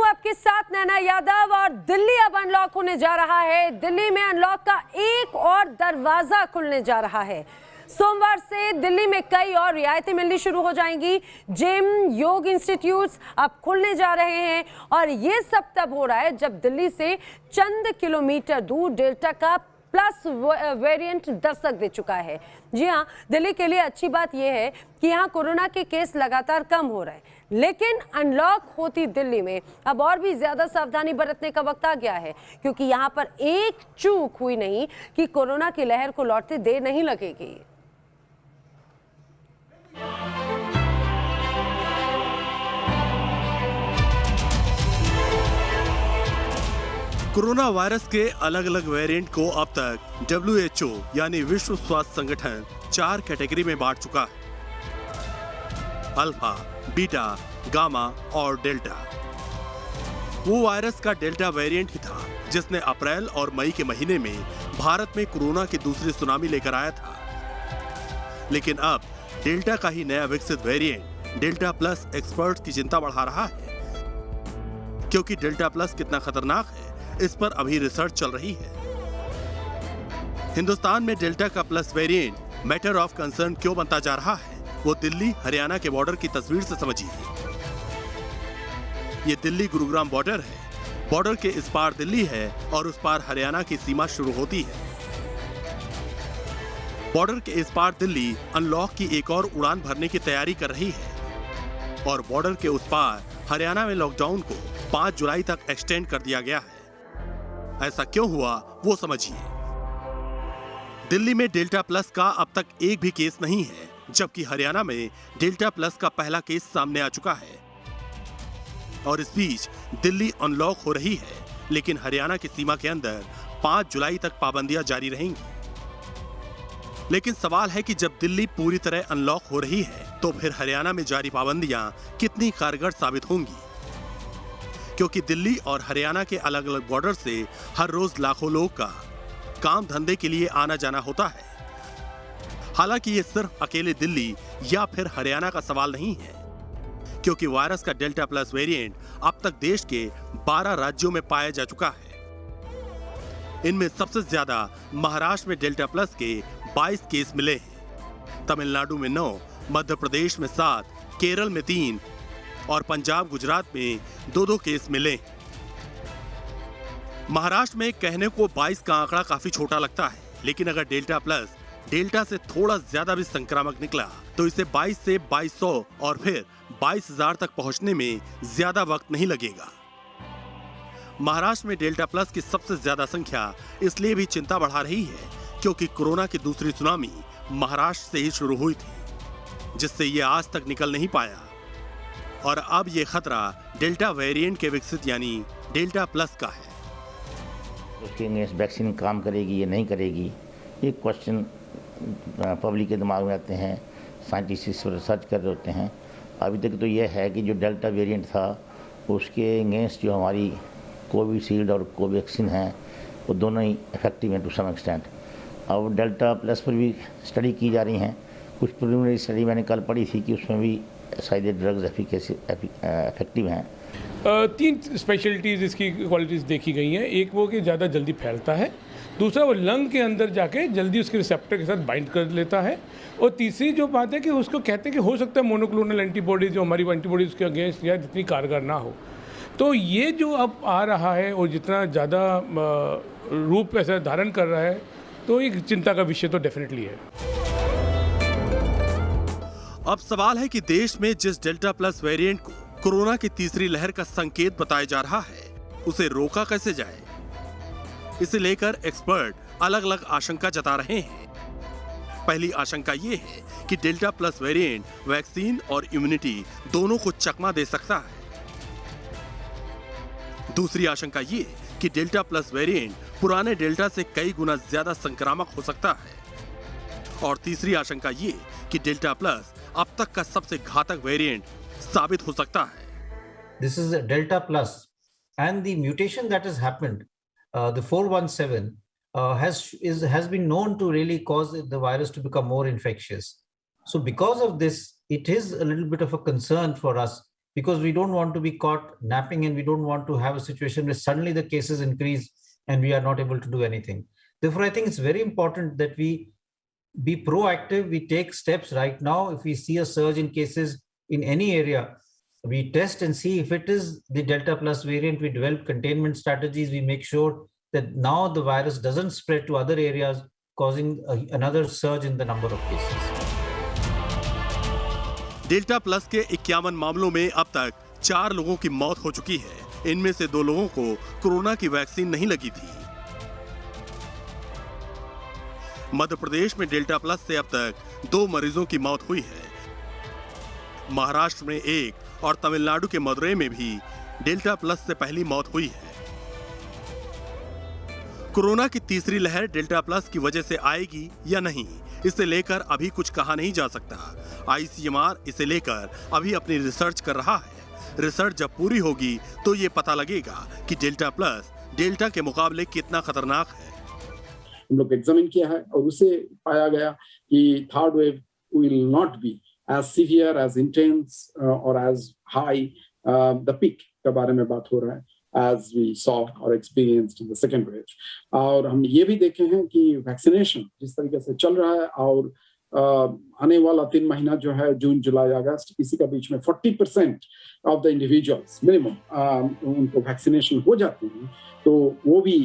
आपके साथ नैना यादव। और दिल्ली अब अनलॉक होने जा रहा है। दिल्ली में अनलॉक का एक और दरवाजा खुलने जा रहा है। सोमवार से दिल्ली में कई और रियायतें मिलनी शुरू हो जाएंगी। जिम, योग इंस्टीट्यूट्स अब खुलने जा रहे हैं और ये सब तब हो रहा है जब दिल्ली से चंद किलोमीटर दूर डेल्टा का प्लस वेरिएंट दस्तक दे चुका है। जी हाँ, दिल्ली के लिए अच्छी बात यह है कि यहाँ कोरोना के केस लगातार कम हो रहे हैं, लेकिन अनलॉक होती दिल्ली में अब और भी ज्यादा सावधानी बरतने का वक्त आ गया है, क्योंकि यहाँ पर एक चूक हुई नहीं कि कोरोना की लहर को लौटते देर नहीं लगेगी। कोरोना वायरस के अलग अलग वेरिएंट को अब तक WHO यानी विश्व स्वास्थ्य संगठन 4 कैटेगरी में बांट चुका है। अल्फा, बीटा, गामा और डेल्टा। वो वायरस का डेल्टा वेरिएंट ही था जिसने अप्रैल और मई के महीने में भारत में कोरोना की दूसरी सुनामी लेकर आया था। लेकिन अब डेल्टा का ही नया विकसित वेरिएंट डेल्टा प्लस एक्सपर्ट्स की चिंता बढ़ा रहा है, क्योंकि डेल्टा प्लस कितना खतरनाक है इस पर अभी रिसर्च चल रही है। हिंदुस्तान में डेल्टा का plus variant matter of concern क्यों बनता जा रहा है, वो दिल्ली हरियाणा के बॉर्डर की तस्वीर से समझिए। ये दिल्ली गुरुग्राम बॉर्डर है। बॉर्डर के इस पार दिल्ली है और उस पार हरियाणा की सीमा शुरू होती है। बॉर्डर के इस पार दिल्ली अनलॉक की एक और उड़ान भरने की तैयारी कर रही है और बॉर्डर के उस पार हरियाणा में लॉकडाउन को 5 जुलाई तक एक्सटेंड कर दिया गया है। ऐसा क्यों हुआ वो समझिए। दिल्ली में डेल्टा प्लस का अब तक एक भी केस नहीं है, जबकि हरियाणा में डेल्टा प्लस का पहला केस सामने आ चुका है। और इस बीच दिल्ली अनलॉक हो रही है, लेकिन हरियाणा की सीमा के अंदर 5 जुलाई तक पाबंदियां जारी रहेंगी। लेकिन सवाल है कि जब दिल्ली पूरी तरह अनलॉक हो रही है तो फिर हरियाणा में जारी पाबंदियां कितनी कारगर साबित होंगी, क्योंकि दिल्ली और हरियाणा के अलग अलग बॉर्डर से हर रोज लाखों लोग का काम धंधे के लिए आना जाना होता है। हालांकि ये सिर्फ अकेले दिल्ली या फिर हरियाणा का सवाल नहीं है, क्योंकि वायरस का डेल्टा प्लस वेरिएंट अब तक देश के 12 राज्यों में पाया जा चुका है। इनमें सबसे ज्यादा महाराष्ट्र में डेल्टा प्लस के 22 केस मिले हैं, तमिलनाडु में 9, मध्य प्रदेश में 7, केरल में 3 और पंजाब गुजरात में 2-2 केस मिले। महाराष्ट्र में कहने को 22 का आंकड़ा काफी छोटा लगता है, लेकिन अगर डेल्टा प्लस डेल्टा से थोड़ा ज्यादा भी संक्रामक निकला तो इसे 22 से 2200 और फिर 22,000 तक पहुंचने में ज्यादा वक्त नहीं लगेगा। महाराष्ट्र में डेल्टा प्लस की सबसे ज्यादा संख्या इसलिए भी चिंता बढ़ा रही है क्योंकि कोरोना की दूसरी सुनामी महाराष्ट्र से ही शुरू हुई थी, जिससे ये आज तक निकल नहीं पाया। और अब ये खतरा डेल्टा वेरिएंट के विकसित यानी डेल्टा प्लस का है। उसके अगेंस्ट वैक्सीन काम करेगी या नहीं करेगी, ये क्वेश्चन पब्लिक के दिमाग में आते हैं। साइंटिस्ट इस पर रिसर्च कर रहे होते हैं। अभी तक तो ये है कि जो डेल्टा वेरिएंट था उसके अगेंस्ट जो हमारी कोविशील्ड और कोवैक्सीन है वो दोनों ही इफेक्टिव हैं टू सम एक्सटेंट। अब डेल्टा प्लस पर भी स्टडी की जा रही हैं। कुछ प्रिलिमिनरी स्टडी मैंने कल पढ़ी थी कि उसमें भी शायद ड्रग्स इफेक्टिव हैं। 3 स्पेशलिटीज़ इसकी क्वालिटीज़ देखी गई हैं। एक वो कि ज़्यादा जल्दी फैलता है, दूसरा वो लंग के अंदर जाके जल्दी उसके रिसेप्टर के साथ बाइंड कर लेता है, और तीसरी जो बात है कि उसको कहते हैं कि हो सकता है मोनोक्लोनल एंटीबॉडीज जो हमारी एंटीबॉडीज के अगेंस्ट या जितनी कारगर ना हो। तो ये जो अब आ रहा है और जितना ज़्यादा रूप ऐसा धारण कर रहा है, तो एक चिंता का विषय तो डेफिनेटली है। अब सवाल है कि देश में जिस डेल्टा प्लस वेरिएंट को कोरोना की तीसरी लहर का संकेत बताया जा रहा है, उसे रोका कैसे जाए। इसे लेकर एक्सपर्ट अलग अलग आशंका जता रहे हैं। पहली आशंका ये है कि डेल्टा प्लस वेरिएंट वैक्सीन और इम्यूनिटी दोनों को चकमा दे सकता है। दूसरी आशंका ये कि डेल्टा प्लस वेरिएंट पुराने डेल्टा से कई गुना ज्यादा संक्रामक हो सकता है। और तीसरी आशंका ये कि डेल्टा प्लस अब तक का सबसे घातक वेरिएंट साबित हो सकता है। This is a Delta plus, and the mutation that has happened, the 417, has been known to really cause the virus to become more infectious. So because of this, it is a little bit of a concern for us because we don't want to be caught napping and we don't want to have a situation where suddenly the cases increase and we are not able to do anything. Therefore, I think it's very important that we be proactive. We take steps right now. If we see a surge in cases in any area, we test and see if it is the Delta Plus variant. We develop containment strategies. We make sure that now the virus doesn't spread to other areas, causing another surge in the number of cases. Delta plus के 51 मामलों में अब तक 4 लोगों की मौत हो चुकी है। इनमें से 2 लोगों को कोरोना की वैक्सीन नहीं लगी थी। मध्य प्रदेश में डेल्टा प्लस से अब तक 2 मरीजों की मौत हुई है। महाराष्ट्र में 1 और तमिलनाडु के मदुरई में भी डेल्टा प्लस से पहली मौत हुई है। कोरोना की तीसरी लहर डेल्टा प्लस की वजह से आएगी या नहीं, इसे लेकर अभी कुछ कहा नहीं जा सकता। ICMR इसे लेकर अभी अपनी रिसर्च कर रहा है। रिसर्च जब पूरी होगी तो ये पता लगेगा कि डेल्टा प्लस डेल्टा के मुकाबले कितना खतरनाक है। हम लोग एग्जामिन किया है और उसे पाया गया कि third wave will not be as severe, as intense और एज हाई द पीक के बारे में बात हो रहा है as we saw or experienced in the second wave. और हम ये भी देखे हैं कि वैक्सीनेशन जिस तरीके से चल रहा है और आने वाला 3 महीना जो है जून, जुलाई, अगस्त, इसी का बीच में 40% ऑफ द इंडिविजुअल्स मिनिमम उनको वैक्सीनेशन हो जाते हैं। तो वो भी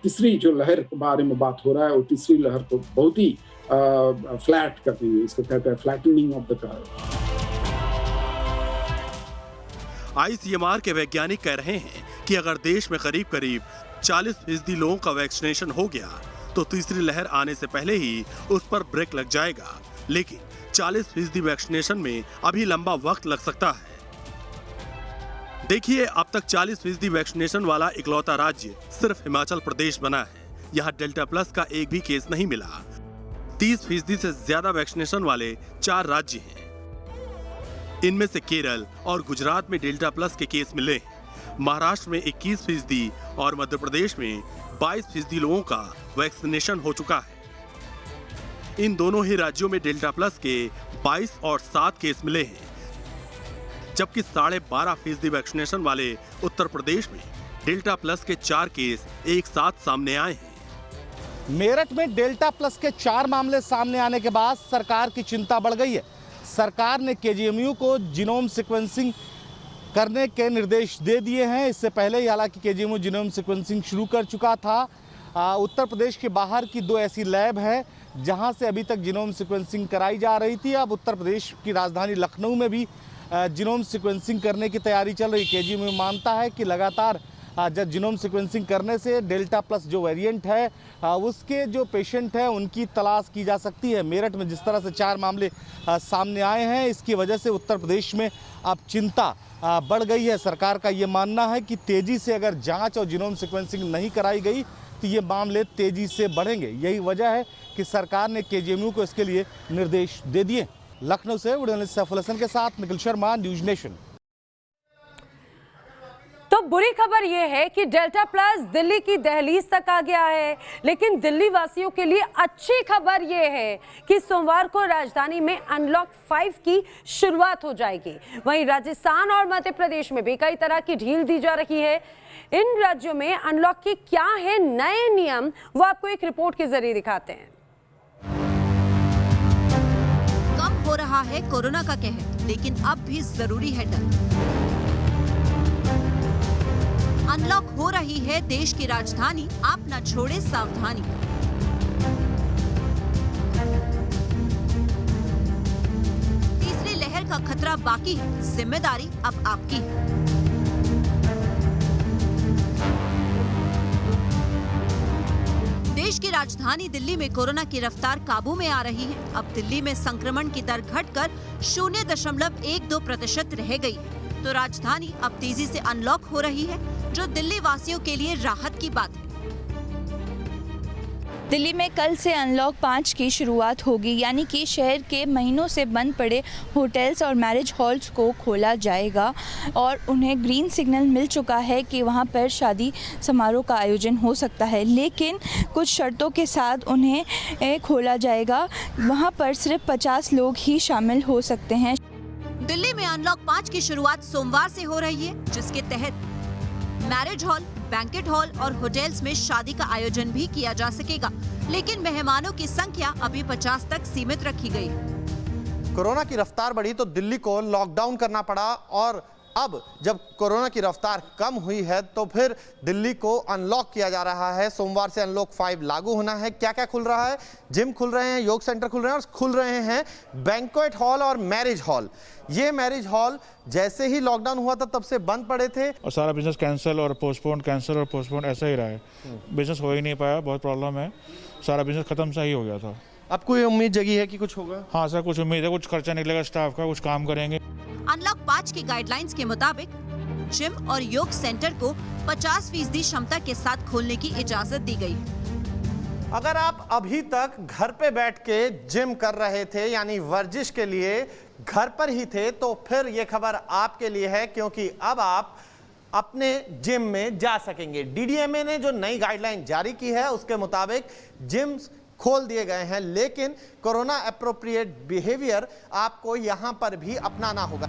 तीसरी जो लहर के बारे में बात हो रहा है और तीसरी लहर को बहुत ही फ्लैट कर देंगे। इसको कहते हैं flattening of the curve. ICMR के वैज्ञानिक कह रहे हैं कि अगर देश में करीब 40% लोगों का वैक्सीनेशन हो गया तो तीसरी लहर आने से पहले ही उस पर ब्रेक लग जाएगा। लेकिन 40% वैक्सीनेशन में अभी लंबा वक्त लग सकता है। देखिए, अब तक 40% वैक्सीनेशन वाला इकलौता राज्य सिर्फ हिमाचल प्रदेश बना है। यहाँ डेल्टा प्लस का एक भी केस नहीं मिला। 30% से ज्यादा वैक्सीनेशन वाले 4 राज्य हैं। इनमें से केरल और गुजरात में डेल्टा प्लस के केस मिले। महाराष्ट्र में 21% और मध्य प्रदेश में 22% लोगों का वैक्सीनेशन हो चुका है। इन दोनों ही राज्यों में डेल्टा प्लस के 22 और 7 केस मिले हैं, जबकि 12.5% वैक्सीनेशन वाले उत्तर प्रदेश में डेल्टा प्लस के 4 केस एक साथ सामने आए हैं। मेरठ में डेल्टा प्लस के 4 मामले सामने आने के बाद सरकार की चिंता बढ़ गई है। सरकार ने KGMU को जीनोम सीक्वेंसिंग करने के निर्देश दे दिए हैं। इससे पहले ही हालांकि KGMU जीनोम सीक्वेंसिंग शुरू कर चुका था। उत्तर प्रदेश के बाहर की 2 ऐसी लैब है जहां से अभी तक जीनोम सीक्वेंसिंग कराई जा रही थी। अब उत्तर प्रदेश की राजधानी लखनऊ में भी जीनोम सीक्वेंसिंग करने की तैयारी चल रही। KGMU मानता है कि लगातार जब जीनोम सीक्वेंसिंग करने से डेल्टा प्लस जो वेरिएंट है उसके जो पेशेंट हैं उनकी तलाश की जा सकती है। मेरठ में जिस तरह से 4 मामले सामने आए हैं, इसकी वजह से उत्तर प्रदेश में अब चिंता बढ़ गई है। सरकार का ये मानना है कि तेज़ी से अगर जांच और जीनोम सीक्वेंसिंग नहीं कराई गई तो ये मामले तेज़ी से बढ़ेंगे। यही वजह है कि सरकार ने KGMU को इसके लिए निर्देश दे दिए। लखनऊ से वीडियो जर्नलिस्ट सैफुल हसन के साथ निखिल शर्मा, न्यूज़ नेशन। तो बुरी खबर यह है कि डेल्टा प्लस दिल्ली की दहलीज तक आ गया है, लेकिन दिल्ली वासियों के लिए अच्छी खबर यह है कि सोमवार को राजधानी में अनलॉक 5 की शुरुआत हो जाएगी। वहीं राजस्थान और मध्य प्रदेश में भी कई तरह की ढील दी जा रही है। इन राज्यों में अनलॉक के क्या है नए नियम, वो आपको एक रिपोर्ट के जरिए दिखाते हैं। कम हो रहा है कोरोना का कहर, लेकिन अब भी जरूरी है डर। अनलॉक हो रही है देश की राजधानी, आप न छोड़े सावधानी। तीसरी लहर का खतरा बाकी है, जिम्मेदारी अब आपकी है। देश की राजधानी दिल्ली में कोरोना की रफ्तार काबू में आ रही है। अब दिल्ली में संक्रमण की दर घटकर 0.12% रह गई है। तो राजधानी अब तेजी से अनलॉक हो रही है, जो दिल्ली वासियों के लिए राहत की बात है। दिल्ली में कल से अनलॉक 5 की शुरुआत होगी, यानी कि शहर के महीनों से बंद पड़े होटल्स और मैरिज हॉल्स को खोला जाएगा और उन्हें ग्रीन सिग्नल मिल चुका है कि वहां पर शादी समारोह का आयोजन हो सकता है, लेकिन कुछ शर्तों के साथ उन्हें खोला जाएगा। वहां पर सिर्फ 50 लोग ही शामिल हो सकते हैं। दिल्ली में अनलॉक 5 की शुरुआत सोमवार से हो रही है, जिसके तहत मैरिज हॉल, बैंकेट हॉल और होटल्स में शादी का आयोजन भी किया जा सकेगा, लेकिन मेहमानों की संख्या अभी 50 तक सीमित रखी गई। कोरोना की रफ्तार बढ़ी तो दिल्ली को लॉकडाउन करना पड़ा, और अब जब कोरोना की रफ्तार कम हुई है तो फिर दिल्ली को अनलॉक किया जा रहा है। सोमवार से अनलॉक 5 लागू होना है। क्या क्या खुल रहा है? जिम खुल रहे हैं, योग सेंटर खुल रहे हैं और खुल रहे हैं बैंक्वेट हॉल और मैरिज हॉल। ये मैरिज हॉल जैसे ही लॉकडाउन हुआ था तब से बंद पड़े थे और सारा बिजनेस कैंसिल और पोस्टपोन ऐसा ही रहा है। बिजनेस हो ही नहीं पाया, बहुत प्रॉब्लम है। सारा बिजनेस खत्म सा ही हो गया था। अब कोई उम्मीद जगी है कि कुछ होगा? हाँ सर, कुछ उम्मीद है, कुछ खर्चा निकलेगा स्टाफ का, कुछ काम करेंगे। अनलॉक 5 की गाइडलाइंस के मुताबिक जिम और योग सेंटर को 50% क्षमता के साथ खोलने की इजाजत दी गई। अगर आप अभी तक घर पे बैठ के जिम कर रहे थे, यानी वर्जिश के लिए घर पर ही थे, तो फिर ये खबर आपके लिए है, क्योंकि अब आप अपने जिम में जा सकेंगे। डीडीएमए ने जो नई गाइडलाइन जारी की है उसके मुताबिक जिम्स खोल दिए गए हैं, लेकिन कोरोना एप्रोप्रिएट बिहेवियर आपको यहां पर भी अपनाना होगा।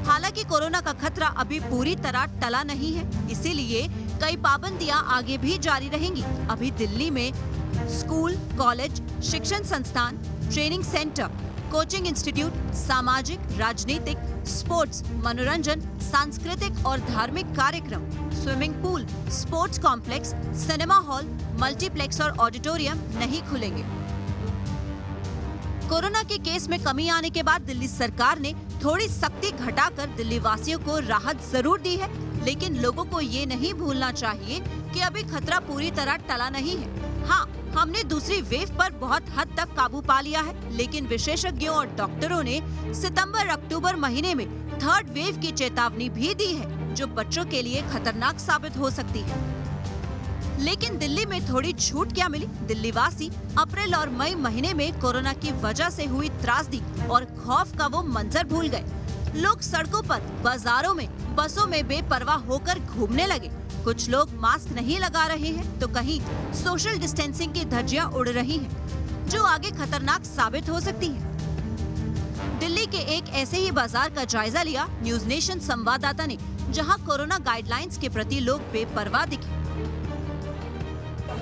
हालांकि कोरोना का खतरा अभी पूरी तरह टला नहीं है, इसीलिए कई पाबंदियां आगे भी जारी रहेंगी। अभी दिल्ली में स्कूल, कॉलेज, शिक्षण संस्थान, ट्रेनिंग सेंटर, कोचिंग इंस्टीट्यूट, सामाजिक, राजनीतिक, स्पोर्ट्स, मनोरंजन, सांस्कृतिक और धार्मिक कार्यक्रम, swimming pool, sports complex, cinema hall, multiplex और ऑडिटोरियम नहीं खुलेंगे। कोरोना के केस में कमी आने के बाद दिल्ली सरकार ने थोड़ी सख्ती घटाकर दिल्ली वासियों को राहत जरूर दी है, लेकिन लोगों को ये नहीं भूलना चाहिए कि अभी खतरा पूरी तरह टला नहीं है। हाँ, हमने दूसरी वेव पर बहुत हद तक काबू पा लिया है, लेकिन विशेषज्ञों और डॉक्टरों ने सितंबर-अक्टूबर महीने में थर्ड वेव की चेतावनी भी दी है, जो बच्चों के लिए खतरनाक साबित हो सकती है। लेकिन दिल्ली में थोड़ी छूट क्या मिली? दिल्ली वासी अप्रैल और मई महीने में कोरोना की वजह से हुई त्रासदी और खौफ का वो मंजर भूल गए। लोग सड़कों पर, बाजारों में, बसों में बेपरवाह होकर घूमने लगे। कुछ लोग मास्क नहीं लगा रहे हैं, तो कहीं सोशल डिस्टेंसिंग की धज्जियां उड़ रही हैं, जो आगे खतरनाक साबित हो सकती है। दिल्ली के एक ऐसे ही बाजार का जायजा लिया न्यूज नेशन संवाददाता ने, जहां कोरोना गाइडलाइंस के प्रति लोग बेपरवाह दिखे।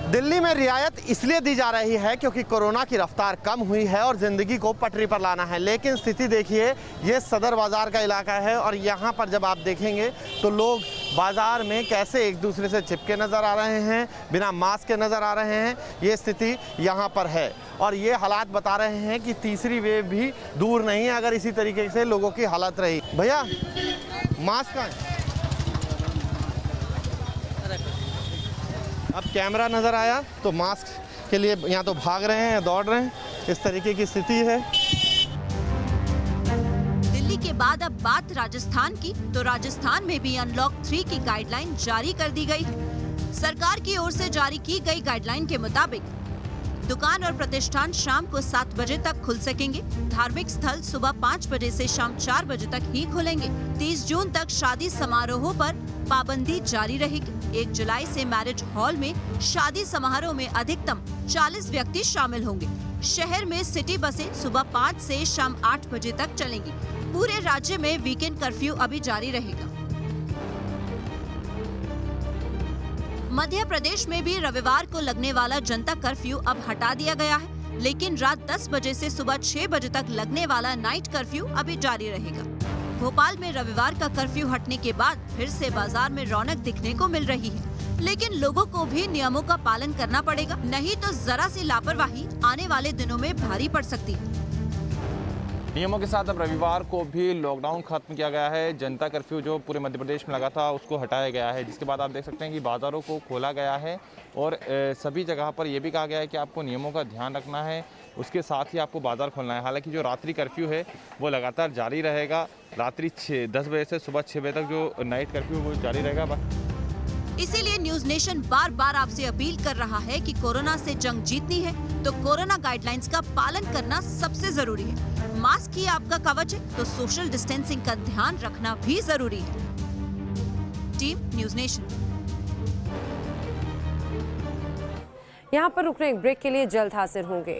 दिल्ली में रियायत इसलिए दी जा रही है क्योंकि कोरोना की रफ्तार कम हुई है और जिंदगी को पटरी पर लाना है, लेकिन स्थिति देखिए, ये सदर बाजार का इलाका है और यहाँ पर जब आप देखेंगे तो लोग बाजार में कैसे एक दूसरे से चिपके नजर आ रहे हैं, बिना मास्क के नजर आ रहे हैं। ये स्थिति यहाँ पर है और ये हालात बता रहे हैं कि तीसरी वेव भी दूर नहीं है अगर इसी तरीके से लोगों की हालत रही। भैया मास्क कहाँ है? अब कैमरा नजर आया तो मास्क के लिए यहाँ तो भाग रहे हैं, दौड़ रहे हैं, इस तरीके की स्थिति है। दिल्ली के बाद अब बात राजस्थान की, तो राजस्थान में भी अनलॉक 3 की गाइडलाइन जारी कर दी गई है। सरकार की ओर से जारी की गई गाइडलाइन के मुताबिक दुकान और प्रतिष्ठान शाम को 7 बजे तक खुल सकेंगे। धार्मिक स्थल सुबह 5 बजे से शाम 4 बजे तक ही खुलेंगे। 30 जून तक शादी समारोहों पर पाबंदी जारी रहेगी। 1 जुलाई से मैरिज हॉल में शादी समारोह में अधिकतम 40 व्यक्ति शामिल होंगे। शहर में सिटी बसें सुबह 5 से शाम 8 बजे तक चलेंगी। पूरे राज्य में वीकेंड कर्फ्यू अभी जारी रहेगा। मध्य प्रदेश में भी रविवार को लगने वाला जनता कर्फ्यू अब हटा दिया गया है, लेकिन रात 10 बजे से सुबह 6 बजे तक लगने वाला नाइट कर्फ्यू अभी जारी रहेगा। भोपाल में रविवार का कर्फ्यू हटने के बाद फिर से बाजार में रौनक दिखने को मिल रही है, लेकिन लोगों को भी नियमों का पालन करना पड़ेगा, नहीं तो जरा सी लापरवाही आने वाले दिनों में भारी पड़ सकती है। नियमों के साथ अब रविवार को भी लॉकडाउन खत्म किया गया है। जनता कर्फ्यू जो पूरे मध्य प्रदेश में लगा था उसको हटाया गया है, जिसके बाद आप देख सकते हैं कि बाज़ारों को खोला गया है और सभी जगह पर यह भी कहा गया है कि आपको नियमों का ध्यान रखना है, उसके साथ ही आपको बाज़ार खोलना है। हालांकि जो रात्रि कर्फ्यू है वो लगातार जारी रहेगा। रात्रि 10 बजे से सुबह 6 बजे तक जो नाइट कर्फ्यू वो जारी रहेगा। इसीलिए न्यूज नेशन बार बार आपसे अपील कर रहा है कि कोरोना से जंग जीतनी है तो कोरोना गाइडलाइंस का पालन करना सबसे जरूरी है। मास्क ही आपका कवच है, तो सोशल डिस्टेंसिंग का ध्यान रखना भी जरूरी है। Team news nation. यहाँ पर रुकने एक ब्रेक के लिए जल्द हाजिर होंगे।